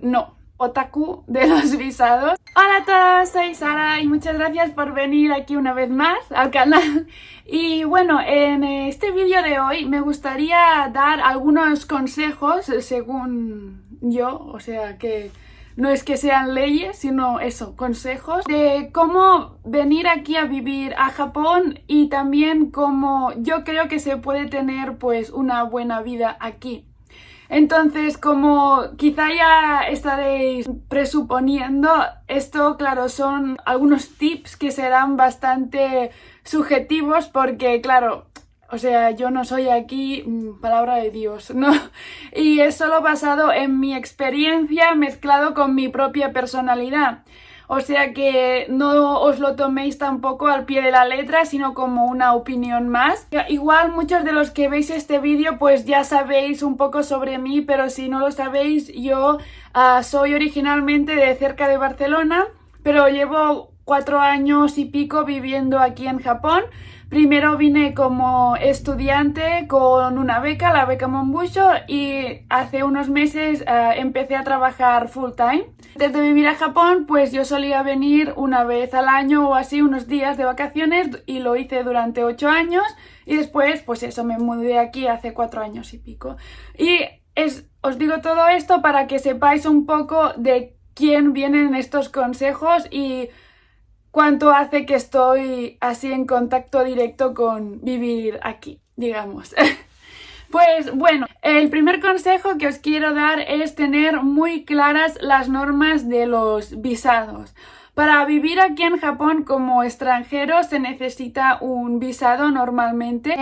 no, otaku de los visados. Hola a todos, soy Sara y muchas gracias por venir aquí una vez más al canal. Y bueno, en este vídeo de hoy me gustaría dar algunos consejos según yo, o sea que no es que sean leyes, sino eso, consejos de cómo venir aquí a vivir a Japón y también cómo yo creo que se puede tener pues una buena vida aquí. Entonces, como quizá ya estaréis presuponiendo, esto, claro, son algunos tips que serán bastante subjetivos porque, claro, o sea, yo no soy aquí palabra de Dios, ¿no? Y es solo basado en mi experiencia mezclado con mi propia personalidad. O sea que no os lo toméis tampoco al pie de la letra, sino como una opinión más. Igual muchos de los que veis este vídeo pues ya sabéis un poco sobre mí, pero si no lo sabéis, yo soy originalmente de cerca de Barcelona, pero llevo 4 años y pico viviendo aquí en Japón. Primero vine como estudiante con una beca, la beca Monbusho, y hace unos meses empecé a trabajar full time. Antes de vivir a Japón, pues yo solía venir una vez al año o así, unos días de vacaciones, y lo hice durante 8 años, y después, pues eso, me mudé aquí hace 4 años y pico. Y os digo todo esto para que sepáis un poco de quién vienen estos consejos y cuánto hace que estoy así en contacto directo con vivir aquí, digamos. Pues bueno, el primer consejo que os quiero dar es tener muy claras las normas de los visados. Para vivir aquí en Japón como extranjero se necesita un visado normalmente.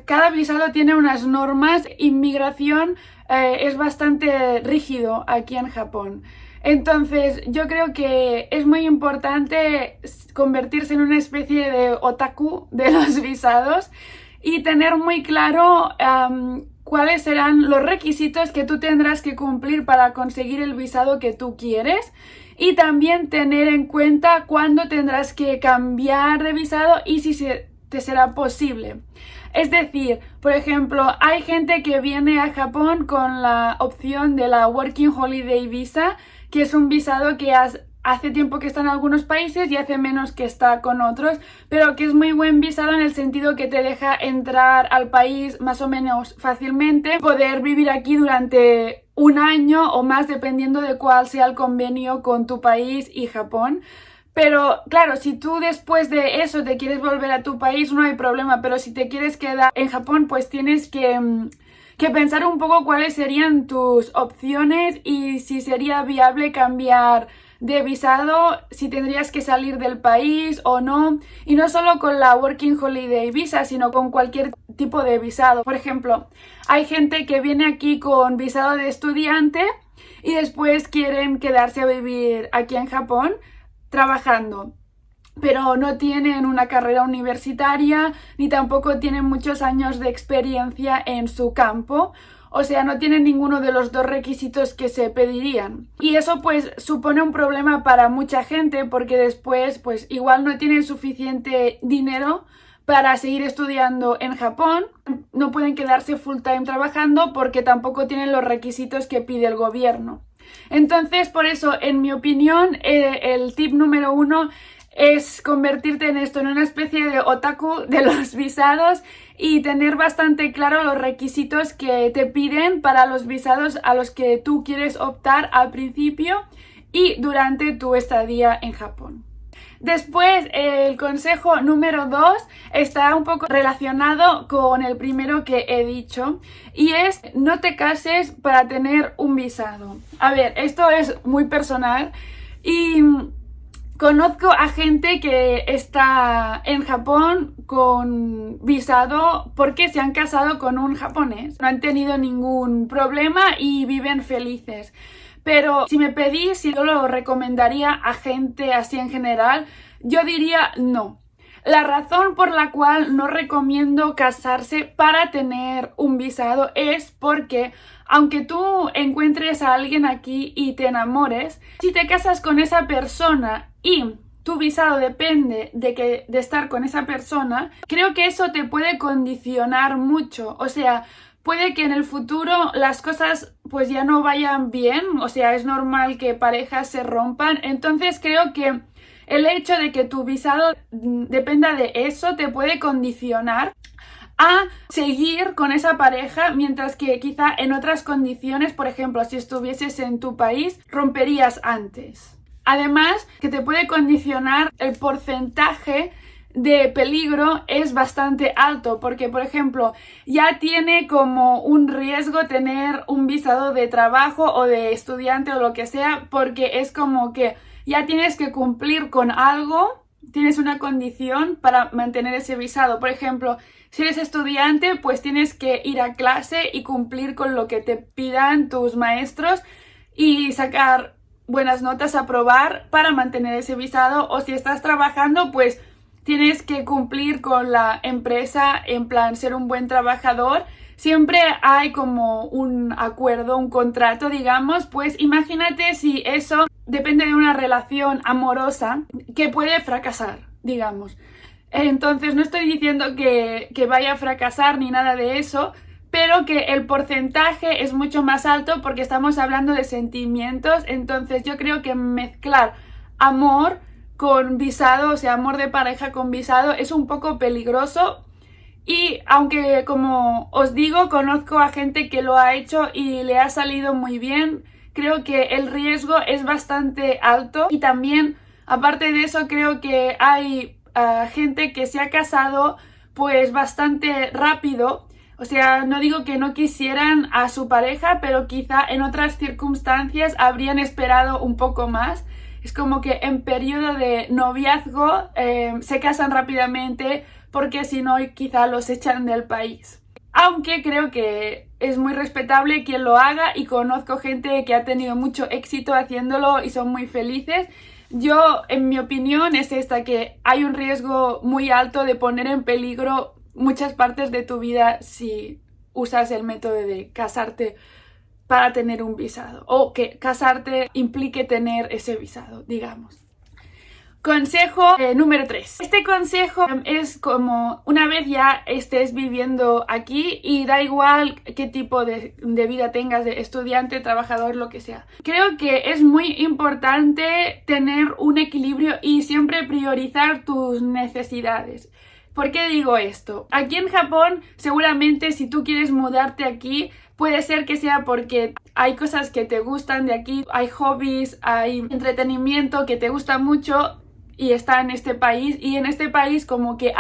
Cada visado tiene unas normas. Inmigración es bastante rígido aquí en Japón. Entonces yo creo que es muy importante convertirse en una especie de otaku de los visados y tener muy claro cuáles serán los requisitos que tú tendrás que cumplir para conseguir el visado que tú quieres, y también tener en cuenta cuándo tendrás que cambiar de visado y si te será posible. Es decir, por ejemplo, hay gente que viene a Japón con la opción de la Working Holiday Visa, que es un visado que hace tiempo que está en algunos países y hace menos que está con otros, pero que es muy buen visado en el sentido que te deja entrar al país más o menos fácilmente, poder vivir aquí durante un año o más dependiendo de cuál sea el convenio con tu país y Japón. Pero claro, si tú después de eso te quieres volver a tu país no hay problema, pero si te quieres quedar en Japón pues tienes que pensar un poco cuáles serían tus opciones y si sería viable cambiar de visado, si tendrías que salir del país o no. Y no solo con la Working Holiday Visa, sino con cualquier tipo de visado. Por ejemplo, hay gente que viene aquí con visado de estudiante y después quieren quedarse a vivir aquí en Japón trabajando, pero no tienen una carrera universitaria ni tampoco tienen muchos años de experiencia en su campo, o sea, no tienen ninguno de los dos requisitos que se pedirían. Y eso pues supone un problema para mucha gente porque después pues igual no tienen suficiente dinero para seguir estudiando en Japón, no pueden quedarse full time trabajando porque tampoco tienen los requisitos que pide el gobierno. Entonces, por eso, en mi opinión, el tip número 1 es convertirte en esto, en una especie de otaku de los visados y tener bastante claro los requisitos que te piden para los visados a los que tú quieres optar al principio y durante tu estadía en Japón. Después, el consejo número 2 está un poco relacionado con el primero que he dicho y es no te cases para tener un visado. A ver, esto es muy personal y conozco a gente que está en Japón con visado porque se han casado con un japonés. No han tenido ningún problema y viven felices. Pero si me pedís si yo lo recomendaría a gente así en general, yo diría no. La razón por la cual no recomiendo casarse para tener un visado es porque aunque tú encuentres a alguien aquí y te enamores, si te casas con esa persona y tu visado depende de estar con esa persona, creo que eso te puede condicionar mucho. O sea, puede que en el futuro las cosas pues ya no vayan bien, o sea, es normal que parejas se rompan, entonces creo que el hecho de que tu visado dependa de eso te puede condicionar a seguir con esa pareja, mientras que quizá en otras condiciones, por ejemplo, si estuvieses en tu país, romperías antes. Además, que te puede condicionar el porcentaje de peligro es bastante alto, porque por ejemplo ya tiene como un riesgo tener un visado de trabajo o de estudiante o lo que sea, porque es como que ya tienes que cumplir con algo, tienes una condición para mantener ese visado. Por ejemplo, si eres estudiante, pues tienes que ir a clase y cumplir con lo que te pidan tus maestros y sacar buenas notas, aprobar para mantener ese visado. O si estás trabajando, pues tienes que cumplir con la empresa, en plan ser un buen trabajador. Siempre hay como un acuerdo, un contrato, digamos. Pues imagínate si eso depende de una relación amorosa que puede fracasar, digamos. Entonces no estoy diciendo que vaya a fracasar ni nada de eso, pero que el porcentaje es mucho más alto porque estamos hablando de sentimientos. Entonces yo creo que mezclar amor con visado, o sea, amor de pareja con visado, es un poco peligroso. Y aunque, como os digo, conozco a gente que lo ha hecho y le ha salido muy bien, creo que el riesgo es bastante alto. Y también, aparte de eso, creo que hay gente que se ha casado pues bastante rápido. O sea, no digo que no quisieran a su pareja, pero quizá en otras circunstancias habrían esperado un poco más. Es como que en periodo de noviazgo se casan rápidamente porque si no quizá los echan del país. Aunque creo que es muy respetable quien lo haga y conozco gente que ha tenido mucho éxito haciéndolo y son muy felices. Yo, en mi opinión, es esta, que hay un riesgo muy alto de poner en peligro muchas partes de tu vida si usas el método de casarte para tener un visado, o que casarte implique tener ese visado, digamos. Consejo número 3. Este consejo es como una vez ya estés viviendo aquí y da igual qué tipo de vida tengas, de estudiante, trabajador, lo que sea. Creo que es muy importante tener un equilibrio y siempre priorizar tus necesidades. ¿Por qué digo esto? Aquí en Japón, seguramente si tú quieres mudarte aquí, puede ser que sea porque hay cosas que te gustan de aquí, hay hobbies, hay entretenimiento que te gusta mucho y está en este país, y en este país como que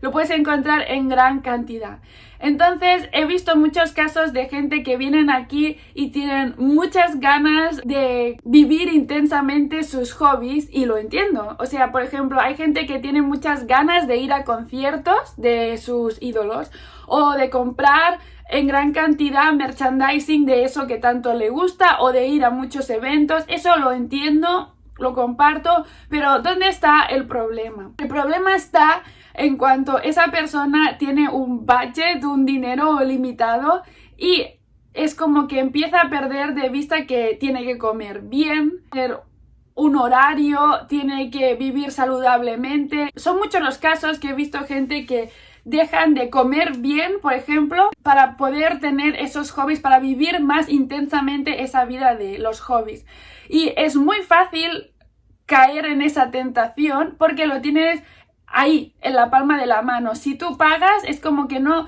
lo puedes encontrar en gran cantidad. Entonces he visto muchos casos de gente que vienen aquí y tienen muchas ganas de vivir intensamente sus hobbies, y lo entiendo. O sea, por ejemplo, hay gente que tiene muchas ganas de ir a conciertos de sus ídolos o de comprar en gran cantidad merchandising de eso que tanto le gusta, o de ir a muchos eventos. Eso lo entiendo, lo comparto, pero ¿dónde está el problema? El problema está en cuanto esa persona tiene un budget, un dinero limitado, y es como que empieza a perder de vista que tiene que comer bien, tener un horario, tiene que vivir saludablemente. Son muchos los casos que he visto gente que dejan de comer bien, por ejemplo, para poder tener esos hobbies, para vivir más intensamente esa vida de los hobbies. Y es muy fácil caer en esa tentación porque lo tienes ahí, en la palma de la mano. Si tú pagas, es como que no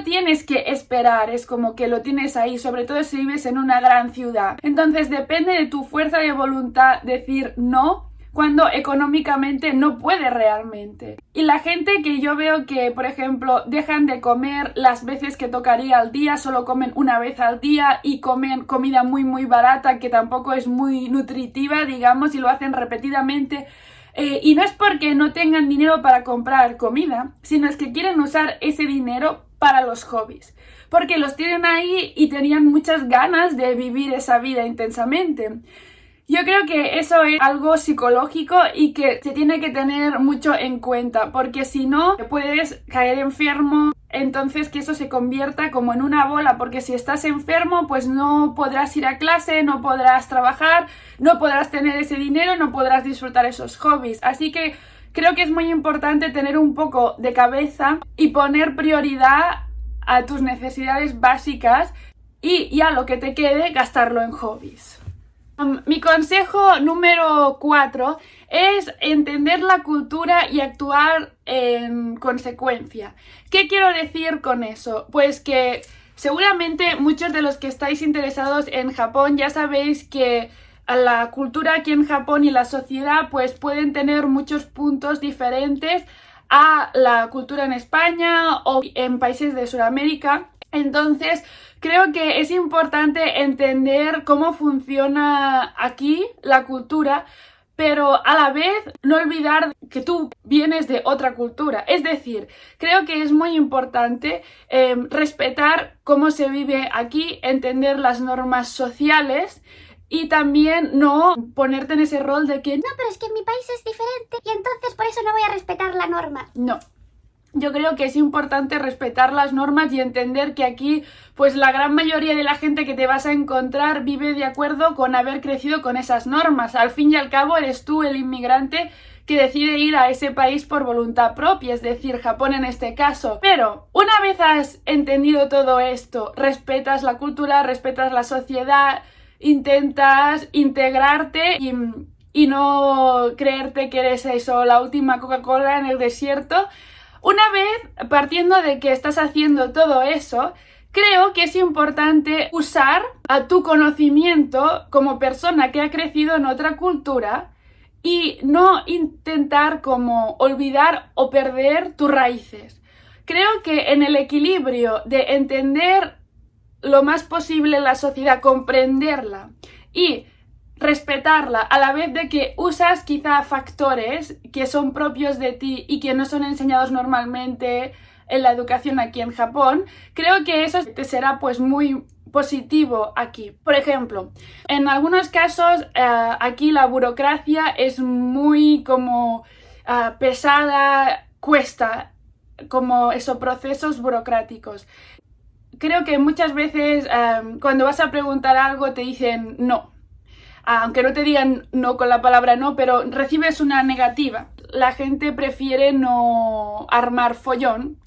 tienes que esperar, es como que lo tienes ahí, sobre todo si vives en una gran ciudad. Entonces depende de tu fuerza de voluntad decir no cuando económicamente no puede realmente. Y la gente que yo veo que, por ejemplo, dejan de comer las veces que tocaría al día, solo comen una vez al día y comen comida muy muy barata que tampoco es muy nutritiva, digamos, y lo hacen repetidamente. Y no es porque no tengan dinero para comprar comida, sino es que quieren usar ese dinero para los hobbies, porque los tienen ahí y tenían muchas ganas de vivir esa vida intensamente. Yo creo que eso es algo psicológico y que se tiene que tener mucho en cuenta, porque si no, puedes caer enfermo, entonces que eso se convierta como en una bola, porque si estás enfermo, pues no podrás ir a clase, no podrás trabajar, no podrás tener ese dinero, no podrás disfrutar esos hobbies. Así que creo que es muy importante tener un poco de cabeza y poner prioridad a tus necesidades básicas y ya lo que te quede gastarlo en hobbies. Mi consejo número 4 es entender la cultura y actuar en consecuencia. ¿Qué quiero decir con eso? Pues que seguramente muchos de los que estáis interesados en Japón ya sabéis que la cultura aquí en Japón y la sociedad pues pueden tener muchos puntos diferentes a la cultura en España o en países de Sudamérica. Entonces, creo que es importante entender cómo funciona aquí la cultura, pero a la vez no olvidar que tú vienes de otra cultura. Es decir, creo que es muy importante respetar cómo se vive aquí, entender las normas sociales y también no ponerte en ese rol de que no, pero es que en mi país es diferente y entonces por eso no voy a respetar la norma. no. Yo creo que es importante respetar las normas y entender que aquí, pues la gran mayoría de la gente que te vas a encontrar vive de acuerdo con haber crecido con esas normas. Al fin y al cabo, eres tú el inmigrante que decide ir a ese país por voluntad propia, es decir, Japón en este caso. Pero una vez has entendido todo esto, respetas la cultura, respetas la sociedad, intentas integrarte y no creerte que eres eso, la última Coca-Cola en el desierto. Una vez partiendo de que estás haciendo todo eso, creo que es importante usar a tu conocimiento como persona que ha crecido en otra cultura y no intentar como olvidar o perder tus raíces. Creo que en el equilibrio de entender lo más posible la sociedad, comprenderla y respetarla a la vez de que usas quizá factores que son propios de ti y que no son enseñados normalmente en la educación aquí en Japón, creo que eso te será pues muy positivo aquí. Por ejemplo, en algunos casos aquí la burocracia es muy como pesada, cuesta como esos procesos burocráticos. Creo que muchas veces cuando vas a preguntar algo te dicen no. Aunque no te digan no con la palabra no, pero recibes una negativa. La gente prefiere no armar follón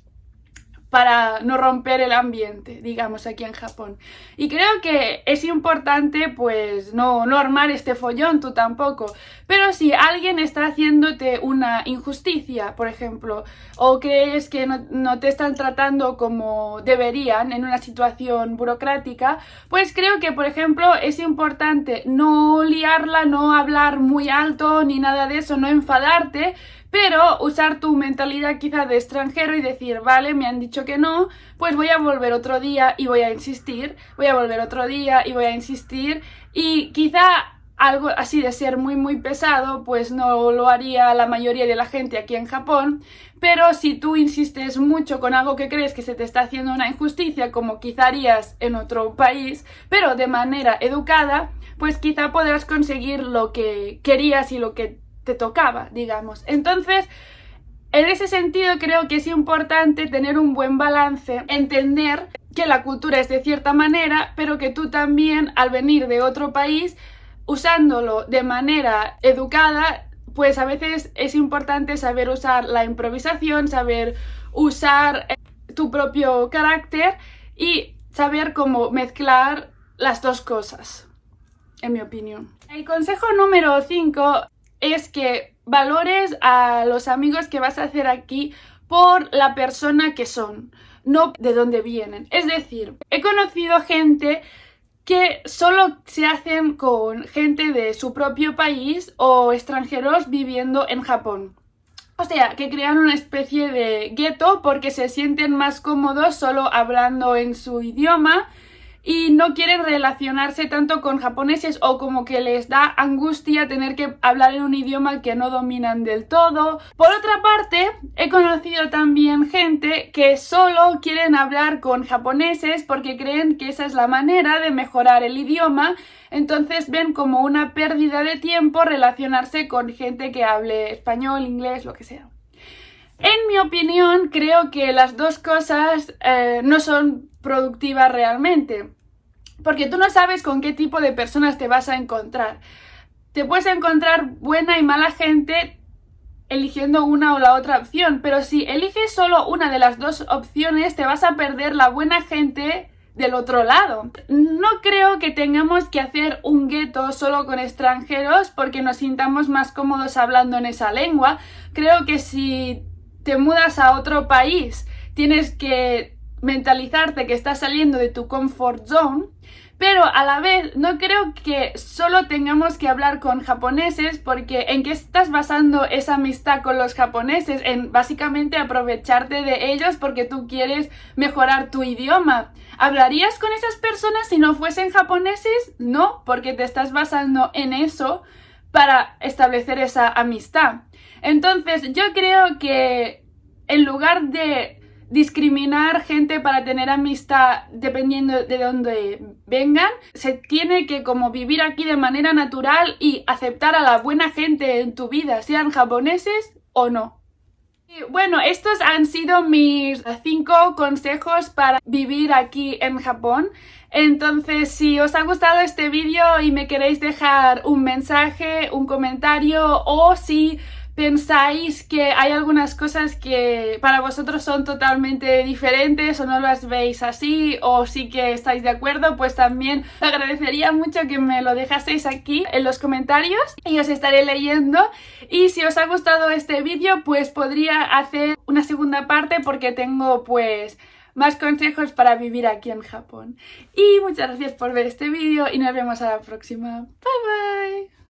para no romper el ambiente, digamos, aquí en Japón. Y creo que es importante, pues, no armar este follón, tú tampoco. Pero si alguien está haciéndote una injusticia, por ejemplo, o crees que no te están tratando como deberían en una situación burocrática, pues creo que, por ejemplo, es importante no liarla, no hablar muy alto ni nada de eso, no enfadarte, pero usar tu mentalidad quizá de extranjero y decir, vale, me han dicho que no, pues voy a volver otro día y voy a insistir, voy a volver otro día y voy a insistir, y quizá algo así de ser muy muy pesado, pues no lo haría la mayoría de la gente aquí en Japón, pero si tú insistes mucho con algo que crees que se te está haciendo una injusticia, como quizá harías en otro país, pero de manera educada, pues quizá podrás conseguir lo que querías y lo que te tocaba, digamos. Entonces, en ese sentido creo que es importante tener un buen balance, entender que la cultura es de cierta manera, pero que tú también, al venir de otro país, usándolo de manera educada, pues a veces es importante saber usar la improvisación, saber usar tu propio carácter y saber cómo mezclar las dos cosas, en mi opinión. El consejo número 5 es que valores a los amigos que vas a hacer aquí por la persona que son, no de dónde vienen. Es decir, he conocido gente que solo se hacen con gente de su propio país o extranjeros viviendo en Japón. O sea, que crean una especie de gueto porque se sienten más cómodos solo hablando en su idioma y no quieren relacionarse tanto con japoneses, o como que les da angustia tener que hablar en un idioma que no dominan del todo. Por otra parte, he conocido también gente que solo quieren hablar con japoneses porque creen que esa es la manera de mejorar el idioma, entonces ven como una pérdida de tiempo relacionarse con gente que hable español, inglés, lo que sea. En mi opinión, creo que las dos cosas no son productivas realmente, porque tú no sabes con qué tipo de personas te vas a encontrar. Te puedes encontrar buena y mala gente eligiendo una o la otra opción, pero si eliges solo una de las dos opciones te vas a perder la buena gente del otro lado. No creo que tengamos que hacer un gueto solo con extranjeros porque nos sintamos más cómodos hablando en esa lengua. Creo que si te mudas a otro país tienes que mentalizarte que estás saliendo de tu comfort zone, pero a la vez no creo que solo tengamos que hablar con japoneses, porque ¿en qué estás basando esa amistad con los japoneses? En básicamente aprovecharte de ellos porque tú quieres mejorar tu idioma. ¿Hablarías con esas personas si no fuesen japoneses? No, porque te estás basando en eso para establecer esa amistad. Entonces yo creo que en lugar de discriminar gente para tener amistad dependiendo de dónde vengan, se tiene que como vivir aquí de manera natural y aceptar a la buena gente en tu vida, sean japoneses o no. Y bueno, estos han sido mis 5 consejos para vivir aquí en Japón. Entonces, si os ha gustado este vídeo y me queréis dejar un mensaje, un comentario, o si pensáis que hay algunas cosas que para vosotros son totalmente diferentes o no las veis así, o sí que estáis de acuerdo, pues también agradecería mucho que me lo dejaseis aquí en los comentarios y os estaré leyendo. Y si os ha gustado este vídeo, pues podría hacer una segunda parte porque tengo pues más consejos para vivir aquí en Japón. Y muchas gracias por ver este vídeo y nos vemos a la próxima. Bye bye.